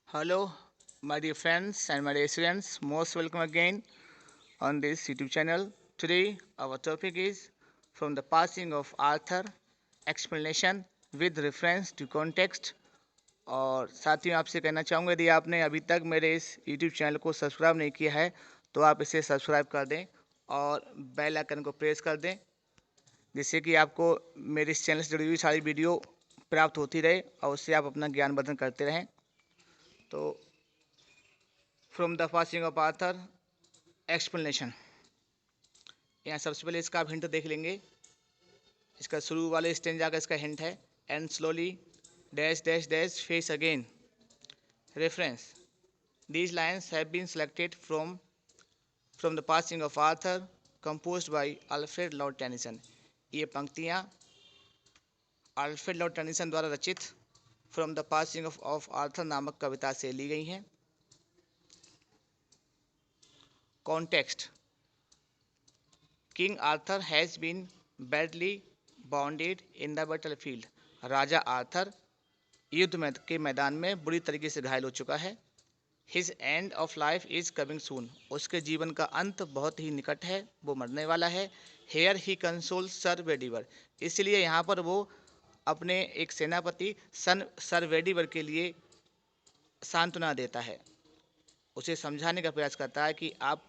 Hello, my dear friends and my dear students. Most welcome again on this YouTube channel. Today, our topic is from the passing of Arthur, explanation with reference to context. और साथ ही आपसे कहना चाहूँगा यदि आपने अभी तक मेरे इस YouTube चैनल को सब्सक्राइब नहीं किया है तो आप इसे सब्सक्राइब कर दें और बेल आइकन को प्रेस कर दें जिससे कि आपको मेरे इस चैनल से जुड़ी हुई सारी वीडियो प्राप्त होती रहे और उससे आप अपना ज्ञान वर्धन करते रहें। तो from the passing of Arthur explanation, यहाँ सबसे पहले इसका आप हिंट देख लेंगे। इसका शुरू वाले स्टेंजा का इसका हिंट है, and slowly dash dash dash face again. Reference, these lines have been selected from the passing of Arthur composed by Alfred Lord Tennyson. ये पंक्तियाँ अल्फ्रेड लॉर्ड टेनिसन द्वारा रचित from the passing of Arthur नामक कविता से ली गई हैं। कॉन्टेक्स्ट, King Arthur has been badly wounded in the battlefield. राजा आर्थर युद्ध में के मैदान में बुरी तरीके से घायल हो चुका है। His end of life is coming soon. उसके जीवन का अंत बहुत ही निकट है, वो मरने वाला है। Here he consoles Sir Bedivere. इसलिए यहाँ पर वो अपने एक सेनापति सर वेडिवर के लिए सांत्वना देता है, उसे समझाने का प्रयास करता है कि आप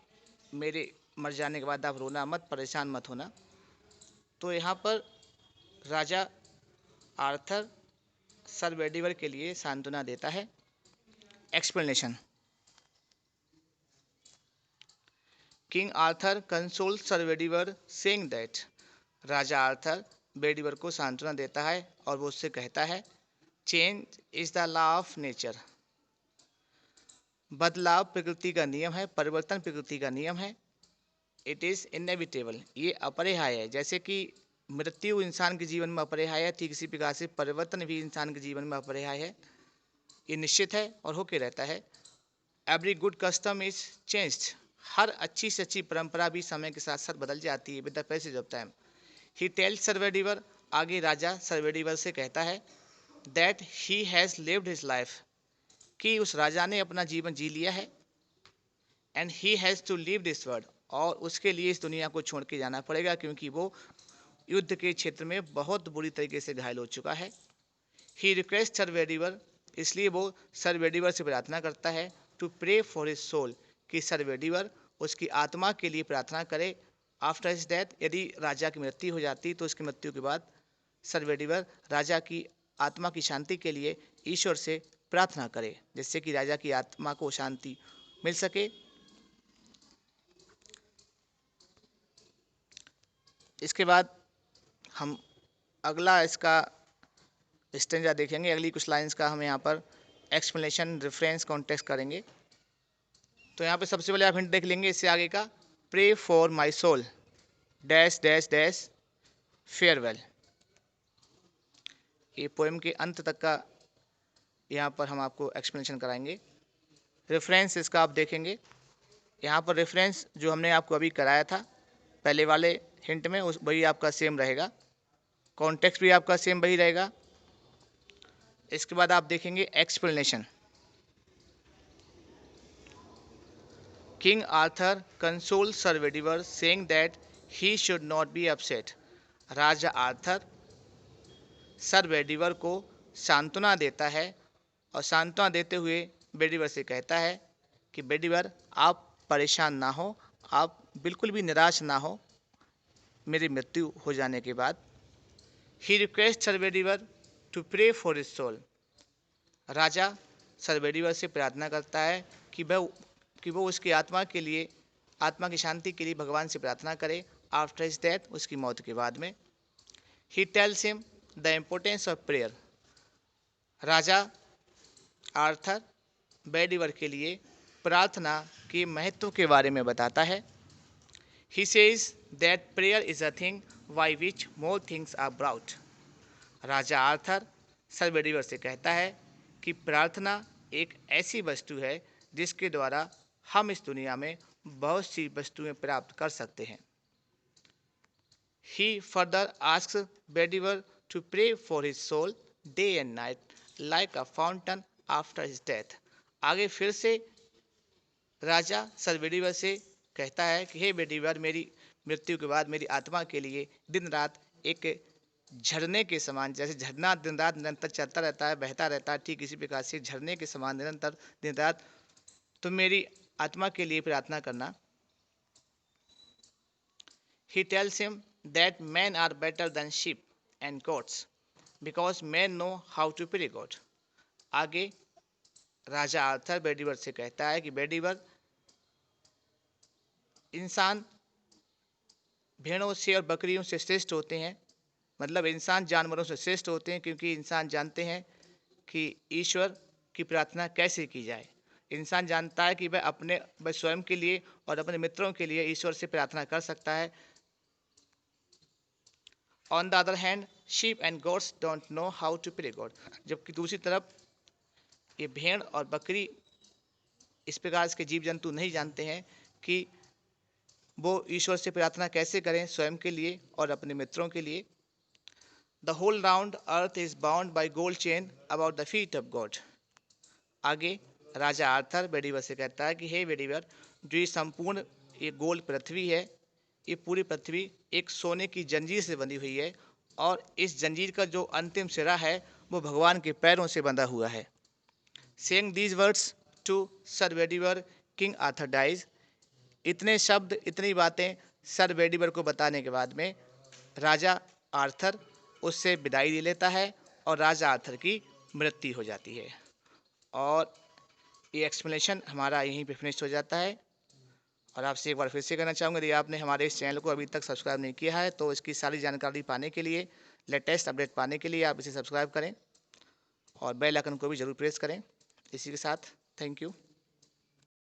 मेरे मर जाने के बाद आप रोना मत, परेशान मत होना। तो यहाँ पर राजा आर्थर सर वेडिवर के लिए सांत्वना देता है। Explanation, king Arthur console sir Bedivere saying that. राजा आर्थर वेडिवर को सांत्वना देता है और वो उससे कहता है, change is the law of nature. बदलाव प्रकृति का नियम है, परिवर्तन प्रकृति का नियम है। इट इज़ इनएविटेबल, ये अपरिहार्य है। जैसे कि मृत्यु इंसान के जीवन में अपरिहार्य है, ठीक इसी प्रकार से परिवर्तन भी इंसान के जीवन में अपरिहार्य है, ये निश्चित है और होके रहता है। Every good custom is changed, हर अच्छी से अच्छी परंपरा भी समय के साथ साथ बदल जाती है with the passage of time. He tells sir Bedivere, आगे राजा सर वेडिवर से कहता है, that he has lived his life, कि उस राजा ने अपना जीवन जी लिया है। And he has to leave this world, और उसके लिए इस दुनिया को छोड़ के जाना पड़ेगा क्योंकि वो युद्ध के क्षेत्र में बहुत बुरी तरीके से घायल हो चुका है। ही रिक्वेस्ट सर वेडिवर, इसलिए वो सर वेडिवर से प्रार्थना करता है, to pray for his soul, कि सर वेडिवर उसकी आत्मा के लिए प्रार्थना करे। आफ्टर हिज डेथ, यदि राजा की मृत्यु हो जाती तो उसकी मृत्यु के बाद सर वेडिवर राजा की आत्मा की शांति के लिए ईश्वर से प्रार्थना करे, जिससे कि राजा की आत्मा को शांति मिल सके। इसके बाद हम अगला इसका स्टेंजा देखेंगे, अगली कुछ लाइंस का हम यहाँ पर एक्सप्लेनेशन रेफरेंस कॉन्टेक्स्ट करेंगे। तो यहाँ पे सबसे पहले आप हिंट देख लेंगे इससे आगे का, pray for my soul dash dash dash farewell. ये पोएम के अंत तक का यहाँ पर हम आपको एक्सप्लेनेशन कराएंगे। रेफरेंस इसका आप देखेंगे, यहाँ पर रेफरेंस जो हमने आपको अभी कराया था पहले वाले हिंट में, उस वही आपका सेम रहेगा। कॉन्टेक्स्ट भी आपका सेम वही रहेगा। इसके बाद आप देखेंगे explanation, king Arthur console sir Bedivere saying that he should not be upset. राजा आर्थर सर वेडिवर को सांत्वना देता है और सांत्वना देते हुए वेडिवर से कहता है कि वेडिवर आप परेशान ना हो, आप बिल्कुल भी निराश ना हो मेरी मृत्यु हो जाने के बाद। He request sir Bedivere to pray for his soul. राजा सर वेडिवर से प्रार्थना करता है कि वो उसकी आत्मा के लिए, आत्मा की शांति के लिए भगवान से प्रार्थना करे आफ्टर हिज डेथ, उसकी मौत के बाद में। He tells him the importance of prayer. राजा आर्थर वेडिवर के लिए प्रार्थना के महत्व के बारे में बताता है। He says that prayer is a thing by which more things are brought. राजा आर्थर सर वेडिवर से कहता है कि प्रार्थना एक ऐसी वस्तु है जिसके द्वारा हम इस दुनिया में बहुत सी वस्तुएं प्राप्त कर सकते हैं। He further asks Bedivere to pray for his soul day and night like a fountain after his death. आगे फिर से राजा सर बेडीवर से कहता है कि हे बेडीवर, मेरी मृत्यु के बाद मेरी आत्मा के लिए दिन रात एक झरने के समान, जैसे झरना दिन रात निरंतर चलता रहता है, बहता रहता है, ठीक इसी प्रकार से झरने के समान निरंतर दिन रात तुम मेरी आत्मा के लिए प्रार्थना करना। He tells him that men are better than sheep and goats because men know how to pray God. आगे राजा आर्थर बेडीवर से कहता है कि बेडीवर, इंसान भेड़ों से और बकरियों से श्रेष्ठ होते हैं, मतलब इंसान जानवरों से श्रेष्ठ होते हैं क्योंकि इंसान जानते हैं कि ईश्वर की प्रार्थना कैसे की जाए। इंसान जानता है कि वह स्वयं के लिए और अपने मित्रों के लिए ईश्वर से प्रार्थना कर सकता है। On the other hand sheep and goats don't know how to pray God, जबकि दूसरी तरफ ये भेड़ और बकरी इस प्रकार के जीव जंतु नहीं जानते हैं कि वो ईश्वर से प्रार्थना कैसे करें स्वयं के लिए और अपने मित्रों के लिए। The whole round earth is bound by gold chain about the feet of God. आगे राजा आर्थर बेडीवर से कहता है कि हे बेडीवर, जो ये संपूर्ण ये गोल पृथ्वी है, ये पूरी पृथ्वी एक सोने की जंजीर से बंधी हुई है और इस जंजीर का जो अंतिम सिरा है वो भगवान के पैरों से बंधा हुआ है। Saying these words to sir Bedivere, king Arthur dies. इतने शब्द, इतनी बातें सर बेडीवर को बताने के बाद में राजा आर्थर उससे विदाई ले लेता है और राजा आर्थर की मृत्यु हो जाती है। और ये एक्सप्लेनेशन हमारा यहीं पे फिनिश हो जाता है। और आपसे एक बार फिर से कहना चाहूँगा, यदि आपने हमारे इस चैनल को अभी तक सब्सक्राइब नहीं किया है तो इसकी सारी जानकारी पाने के लिए, लेटेस्ट अपडेट पाने के लिए आप इसे सब्सक्राइब करें और बेल आइकन को भी ज़रूर प्रेस करें। इसी के साथ थैंक यू।